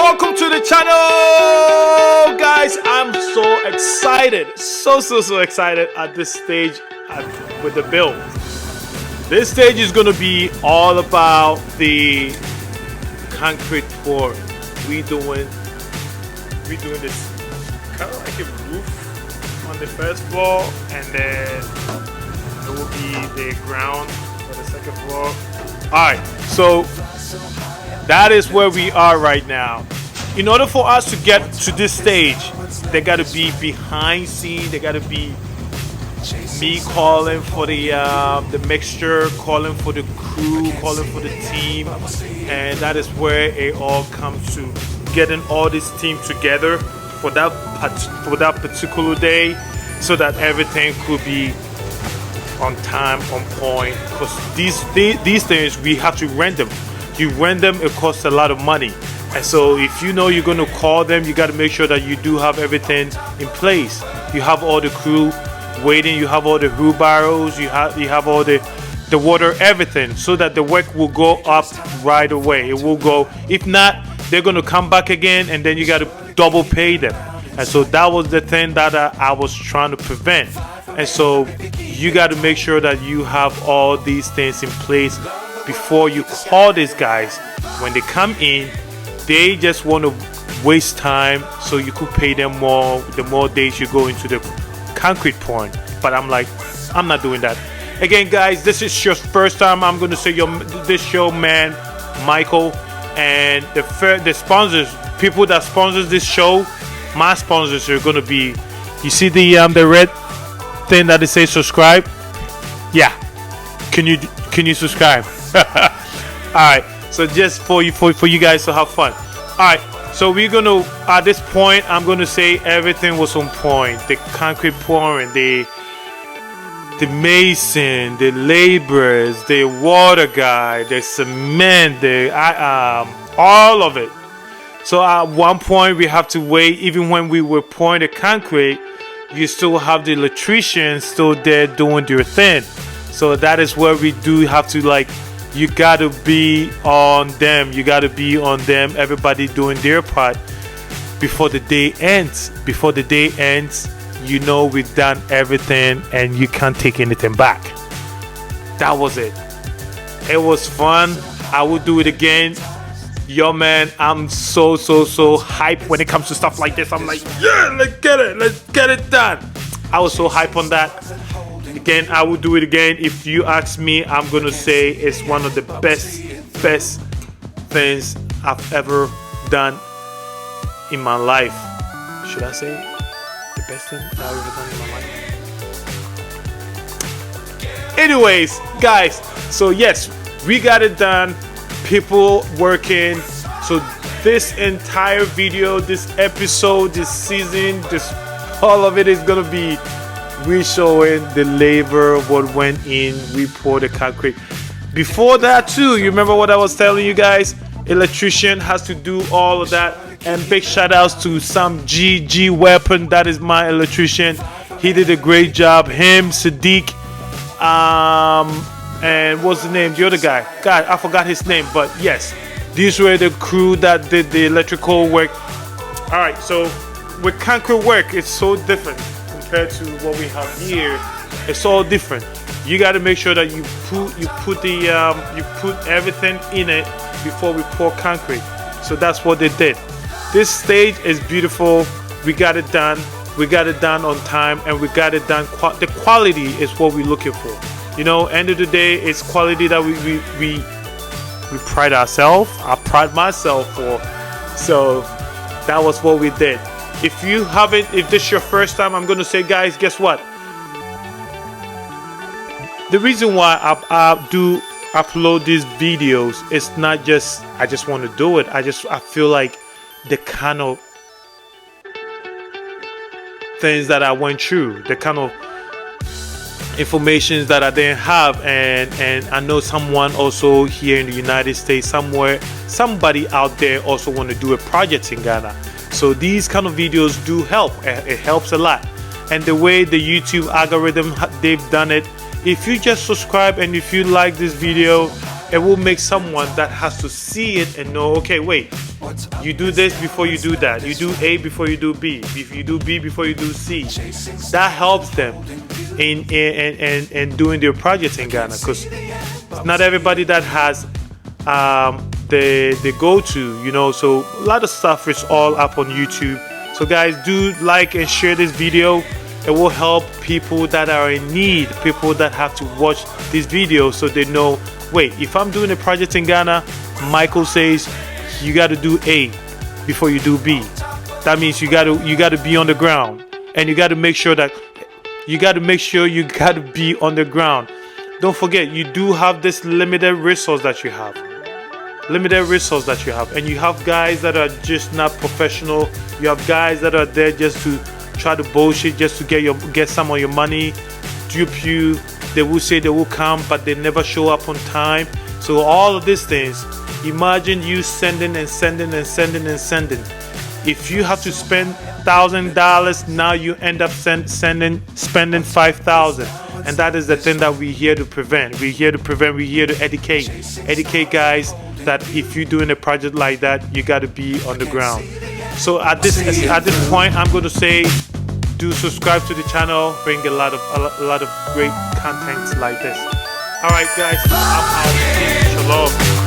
Welcome to the channel, guys. I'm so excited, so excited at this stage with the build. This stage is going to be all about the concrete pour. We doing this kind of like a roof on the first floor, and then it will be the ground for the second floor. All right, so that is where we are right now. In order for us to get to this stage, they got to be behind scene. They got to be me calling for the mixture, calling for the crew, calling for the team, and that is where it all comes to getting all this team together for that particular day, so that everything could be on time, on point. Because these things we have to rent them. You rent them, it costs a lot of money. And so if you know you're going to call them, you got to make sure that you do have everything in place. You have all the crew waiting, you have all the wheelbarrows, you have all the water, everything, so that the work will go up right away. It will go. If not, they're going to come back again, and then you got to double pay them. And so that was the thing that I was trying to prevent. And so you got to make sure that you have all these things in place before you call these guys. When they come in, they just want to waste time, so you could pay them more the more days you go into the concrete pouring. But I'm like, I'm not doing that. Again, guys, this is your first time. I'm going to say this show, man, Michael, and the sponsors, people that sponsors this show, my sponsors are going to be, you see the red thing that it says subscribe? Yeah. Can you subscribe? All right, so just for you guys to have fun. All right, so we're gonna, at this point, I'm gonna say everything was on point. The concrete pouring, the mason, the laborers, the water guy, the cement, all of it. So at one point we have to wait. Even when we were pouring the concrete, you still have the electricians still there doing their thing. So that is where we do have to, like, you got to be on them. You got to be on them. Everybody doing their part before the day ends. Before the day ends, you know we've done everything and you can't take anything back. That was it. It was fun. I will do it again. Yo, man, I'm so hyped when it comes to stuff like this. I'm like, yeah, let's get it done. I was so hyped on that. Again, I will do it again. If you ask me, I'm gonna say it's one of the best things I've ever done in my life. Should I say the best thing I've ever done in my life? Anyways, guys, so yes, we got it done. People working. So this entire video, this episode, this season, all of it is gonna be we showing the labor, what went in. We poured the concrete. Before that too, you remember what I was telling you guys? Electrician has to do all of that. And big shout outs to some G Weapon. That is my electrician. He did a great job. Him, Sadiq, and what's the name? The other guy. God, I forgot his name. But yes, these were the crew that did the electrical work. All right, so with concrete work, it's so different compared to what we have here. It's all different. You got to make sure that you put everything in it before we pour concrete. So that's what they did. This stage is beautiful. We got it done. We got it done on time, and we got it done. The quality is what we're looking for. You know, end of the day, it's quality that we pride ourselves. I pride myself for. So that was what we did. If you haven't, if this is your first time, I'm going to say, guys, guess what? The reason why I do upload these videos is not just, I just want to do it. I feel like the kind of things that I went through, the kind of information that I didn't have, and I know someone also here in the United States, somebody out there also want to do a project in Ghana. So these kind of videos do help. It helps a lot. And the way the YouTube algorithm, they've done it, if you just subscribe and if you like this video, it will make someone that has to see it and know, okay, wait, you do this before you do that. You do A before you do B. If you do B before you do C, that helps them in doing their projects in Ghana, because not everybody that has the go-to, you know. So a lot of stuff is all up on YouTube. So guys, do like and share this video. It will help people that are in need, people that have to watch this video, so they know, wait, if I'm doing a project in Ghana, Michael says you got to do A before you do B. That means you got to be on the ground, and you got to make sure that you got to be on the ground. Don't forget, you do have this limited resource that you have. And you have guys that are just not professional. You have guys that are there just to try to bullshit, just to get some of your money, dupe you. They will say they will come, but they never show up on time. So all of these things, imagine you sending. If you have to spend $1,000, now you end up spending $5,000. And that is the thing that we're here to prevent. We're here to educate guys that if you're doing a project like that, you got to be on the ground. So at this point, I'm going to say, do subscribe to the channel. Bring a lot of great content like this. All right, guys, I'm out. Shalom.